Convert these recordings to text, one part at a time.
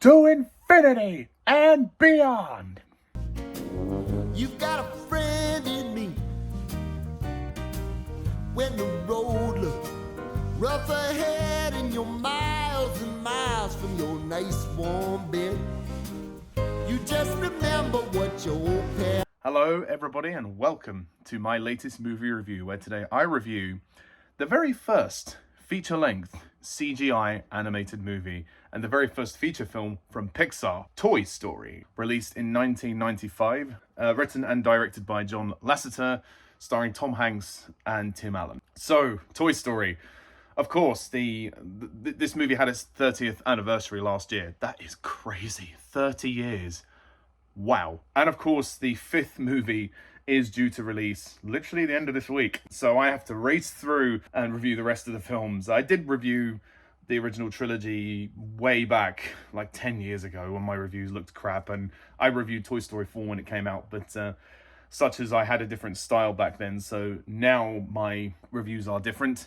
to infinity and beyond. You've got a friend in me. When the road looks rough ahead and you're miles and miles from your nice warm bed, you just remember what your old pal. Hello everybody and welcome to my latest movie review, where today I review the very first feature-length CGI animated movie and the very first feature film from Pixar, Toy Story, released in 1995, written and directed by John Lasseter, starring Tom Hanks and Tim Allen. So, Toy Story. Of course, this movie had its 30th anniversary last year. That is crazy. 30 years. Wow. And of course, the fifth movie is due to release literally the end of this week. So I have to race through and review the rest of the films. I did review the original trilogy way back, like 10 years ago, when my reviews looked crap. And I reviewed Toy Story 4 when it came out, but such as I had a different style back then. So now my reviews are different.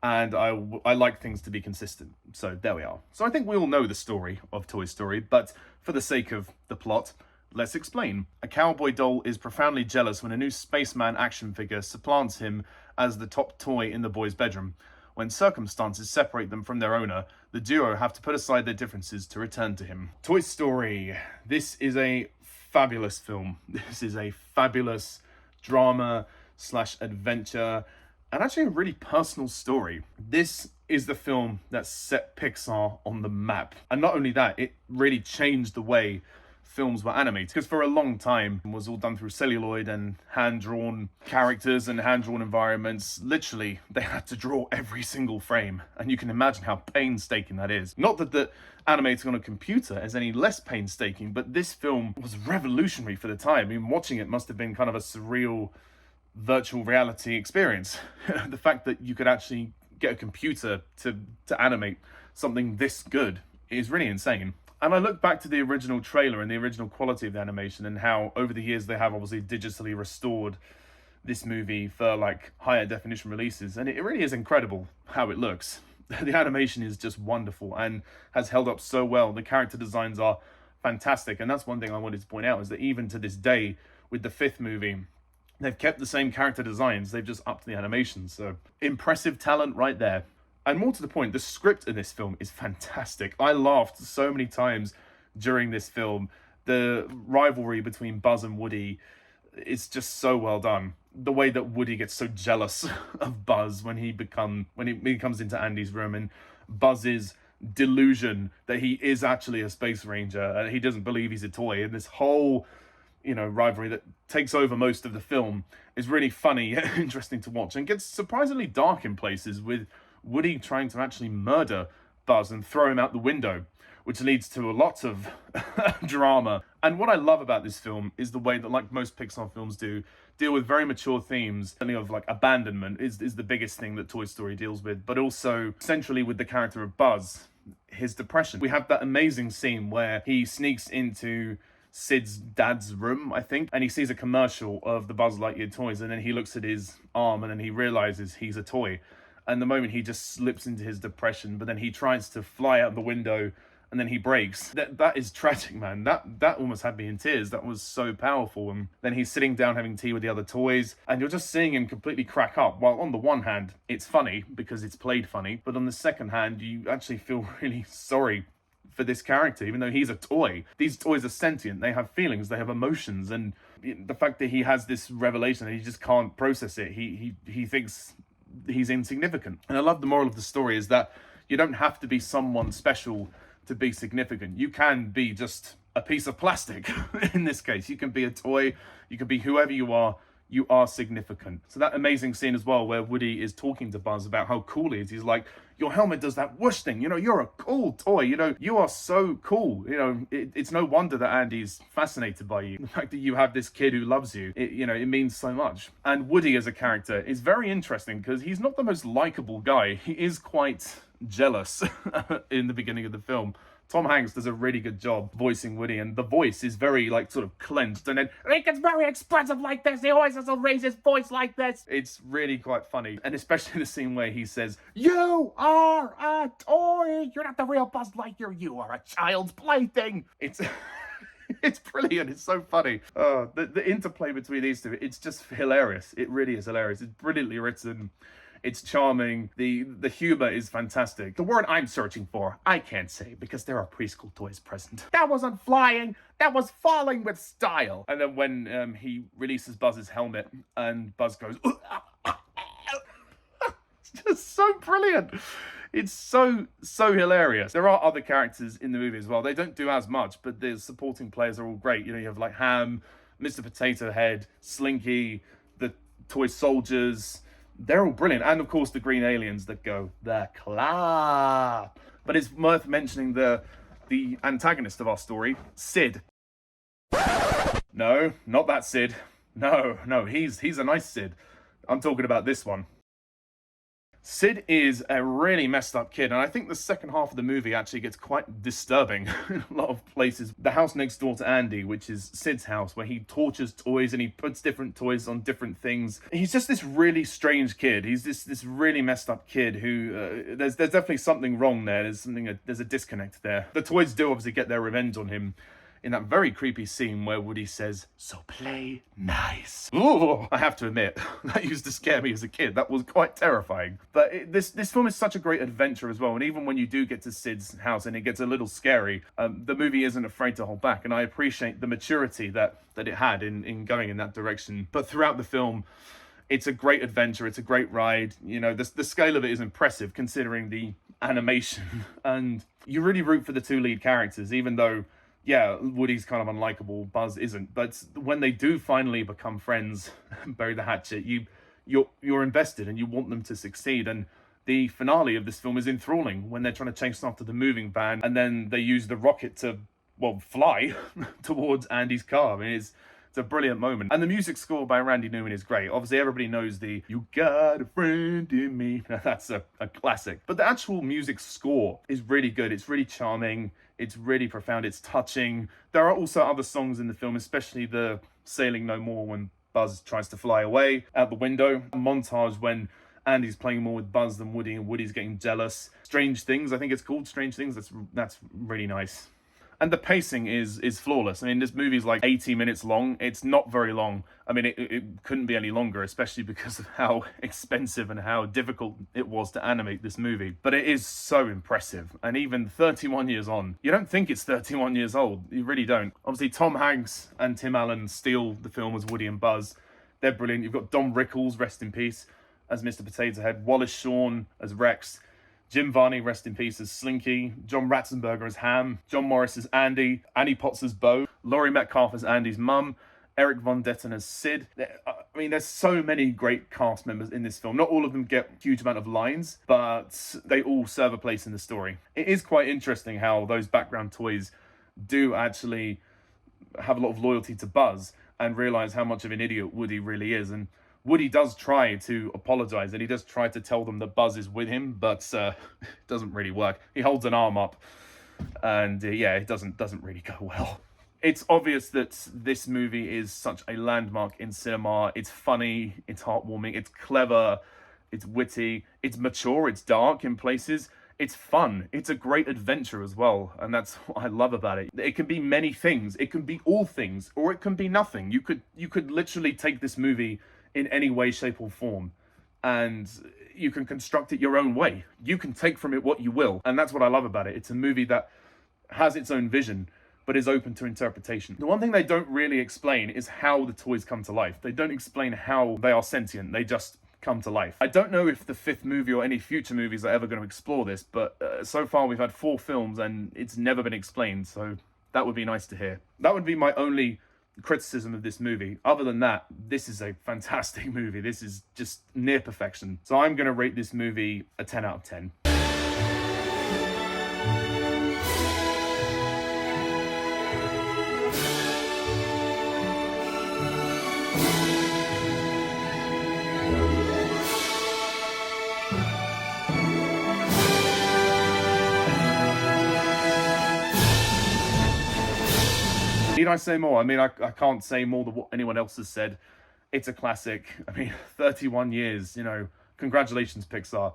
And I like things to be consistent. So there we are. So I think we all know the story of Toy Story, but for the sake of the plot, let's explain. A cowboy doll is profoundly jealous when a new spaceman action figure supplants him as the top toy in the boy's bedroom. When circumstances separate them from their owner, the duo have to put aside their differences to return to him. Toy Story. This is a fabulous film. This is a fabulous drama / adventure, and actually a really personal story. This is the film that set Pixar on the map. And not only that, it really changed the way films were animated, because for a long time it was all done through celluloid and hand-drawn characters and hand-drawn environments. Literally, they had to draw every single frame, and you can imagine how painstaking that is. Not that the animating on a computer is any less painstaking, but this film was revolutionary for the time. I mean, watching it must have been kind of a surreal virtual reality experience. The fact that you could actually get a computer to animate something this good is really insane. And I look back to the original trailer and the original quality of the animation, and how over the years they have obviously digitally restored this movie for like higher definition releases, and it really is incredible how it looks. The animation is just wonderful and has held up so well. The character designs are fantastic, and that's one thing I wanted to point out, is that even to this day with the fifth movie, they've kept the same character designs, they've just upped the animation. So impressive talent right there. And more to the point, the script in this film is fantastic. I laughed so many times during this film. The rivalry between Buzz and Woody is just so well done. The way that Woody gets so jealous of Buzz when he comes into Andy's room, and Buzz's delusion that he is actually a space ranger and he doesn't believe he's a toy, and this whole rivalry that takes over most of the film is really funny, interesting to watch, and gets surprisingly dark in places, with Woody trying to actually murder Buzz and throw him out the window, which leads to a lot of drama. And what I love about this film is the way that, like most Pixar films do, deal with very mature themes. Something of like abandonment is the biggest thing that Toy Story deals with, but also centrally with the character of Buzz, his depression. We have that amazing scene where he sneaks into Sid's dad's room, I think, and he sees a commercial of the Buzz Lightyear toys, and then he looks at his arm and then he realizes he's a toy. And the moment he just slips into his depression, but then he tries to fly out the window and then he breaks. That is tragic, man. That almost had me in tears. That was so powerful. And then he's sitting down having tea with the other toys, and you're just seeing him completely crack up. While on the one hand, it's funny because it's played funny, but on the second hand, you actually feel really sorry for this character, even though he's a toy. These toys are sentient, they have feelings, they have emotions, and the fact that he has this revelation and he just can't process it, he thinks he's insignificant. And I love the moral of the story is that you don't have to be someone special to be significant. You can be just a piece of plastic. In this case, you can be a toy, you can be whoever you are significant. So that amazing scene as well, where Woody is talking to Buzz about how cool he is. He's like, your helmet does that whoosh thing, you're a cool toy, you are so cool. It's no wonder that Andy's fascinated by you. The fact that you have this kid who loves you, it means so much. And Woody as a character is very interesting because he's not the most likable guy. He is quite jealous in the beginning of the film, Tom Hanks does a really good job voicing Woody, and the voice is very, like, sort of clenched, and then Rick is very expressive like this, he always has to raise his voice like this. It's really quite funny, and especially the scene where he says, "You are a toy, you're not the real Buzz Lightyear, you are a child's plaything." It's... It's brilliant. It's so funny. The interplay between these two, it's just hilarious. It really is hilarious. It's brilliantly written. It's charming. The humor is fantastic. The word I'm searching for, I can't say because there are preschool toys present. That wasn't flying. That was falling with style. And then when he releases Buzz's helmet and Buzz goes... It's just so brilliant. It's so hilarious. There are other characters in the movie as well. They don't do as much, but the supporting players are all great. You know, you have like Ham, Mr. Potato Head, Slinky, the toy soldiers. They're all brilliant. And of course the green aliens that go, the clap. But it's worth mentioning the antagonist of our story, Sid. No, not that Sid. No, he's a nice Sid. I'm talking about this one. Sid is a really messed up kid, and I think the second half of the movie actually gets quite disturbing in a lot of places. The house next door to Andy, which is Sid's house, where he tortures toys and he puts different toys on different things. He's just this really strange kid. He's this really messed up kid who, there's definitely something wrong there. There's a disconnect there. The toys do obviously get their revenge on him in that very creepy scene where Woody says, "So play nice." Ooh, I have to admit, that used to scare me as a kid. That was quite terrifying. But this film is such a great adventure as well. And even when you do get to Sid's house and it gets a little scary, the movie isn't afraid to hold back. And I appreciate the maturity that it had in going in that direction. But throughout the film, it's a great adventure. It's a great ride. You know, the scale of it is impressive considering the animation. And you really root for the two lead characters, even though, yeah, Woody's kind of unlikable, Buzz isn't. But when they do finally become friends, bury the hatchet, you're invested and you want them to succeed. And the finale of this film is enthralling when they're trying to chase after the moving van, and then they use the rocket to, well, fly towards Andy's car. I mean, it's a brilliant moment. And the music score by Randy Newman is great. Obviously, everybody knows the "You Got a Friend in Me." That's a classic. But the actual music score is really good. It's really charming. It's really profound. It's touching. There are also other songs in the film, especially the "Sailing No More" when Buzz tries to fly away out the window. A montage when Andy's playing more with Buzz than Woody, and Woody's getting jealous. Strange Things, I think it's called Strange Things. That's really nice. And the pacing is flawless. I mean, this movie's like 80 minutes long. It's not very long. I mean, it couldn't be any longer, especially because of how expensive and how difficult it was to animate this movie. But it is so impressive. And even 31 years on, you don't think it's 31 years old. You really don't. Obviously, Tom Hanks and Tim Allen steal the film as Woody and Buzz. They're brilliant. You've got Dom Rickles, rest in peace, as Mr. Potato Head. Wallace Shawn as Rex. Jim Varney, rest in peace, as Slinky. John Ratzenberger as Ham. John Morris as Andy. Annie Potts as Bo. Laurie Metcalf as Andy's mum. Erik Von Detten as Sid. I mean, there's so many great cast members in this film. Not all of them get a huge amount of lines, but they all serve a place in the story. It is quite interesting how those background toys do actually have a lot of loyalty to Buzz and realise how much of an idiot Woody really is. And Woody does try to apologise, and he does try to tell them that Buzz is with him, but it doesn't really work. He holds an arm up, and yeah, it doesn't really go well. It's obvious that this movie is such a landmark in cinema. It's funny, it's heartwarming, it's clever, it's witty, it's mature, it's dark in places. It's fun. It's a great adventure as well, and that's what I love about it. It can be many things. It can be all things, or it can be nothing. You could literally take this movie in any way, shape, or form, and you can construct it your own way. You can take from it what you will, and that's what I love about it. It's a movie that has its own vision, but is open to interpretation. The one thing they don't really explain is how the toys come to life. They don't explain how they are sentient. They just come to life. I don't know if the fifth movie or any future movies are ever going to explore this, but so far we've had 4 films and it's never been explained, so that would be nice to hear. That would be my only criticism of this movie. Other than that, this is a fantastic movie. This is just near perfection. So I'm going to rate this movie a 10 out of 10. Need I say more? I mean, I can't say more than what anyone else has said. It's a classic. I mean, 31 years, congratulations, Pixar.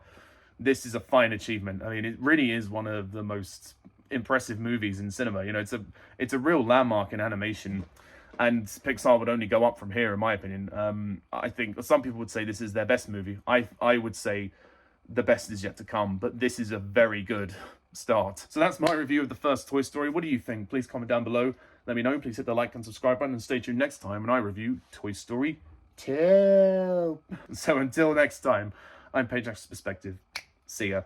This is a fine achievement. I mean, it really is one of the most impressive movies in cinema. It's a real landmark in animation, and Pixar would only go up from here, in my opinion. I think some people would say this is their best movie. I would say the best is yet to come, but this is a very good start. So that's my review of the first Toy Story. What do you think? Please comment down below. Let me know. Please hit the like and subscribe button, and stay tuned next time when I review Toy Story 2. So until next time, I'm Pajak's Perspective. See ya.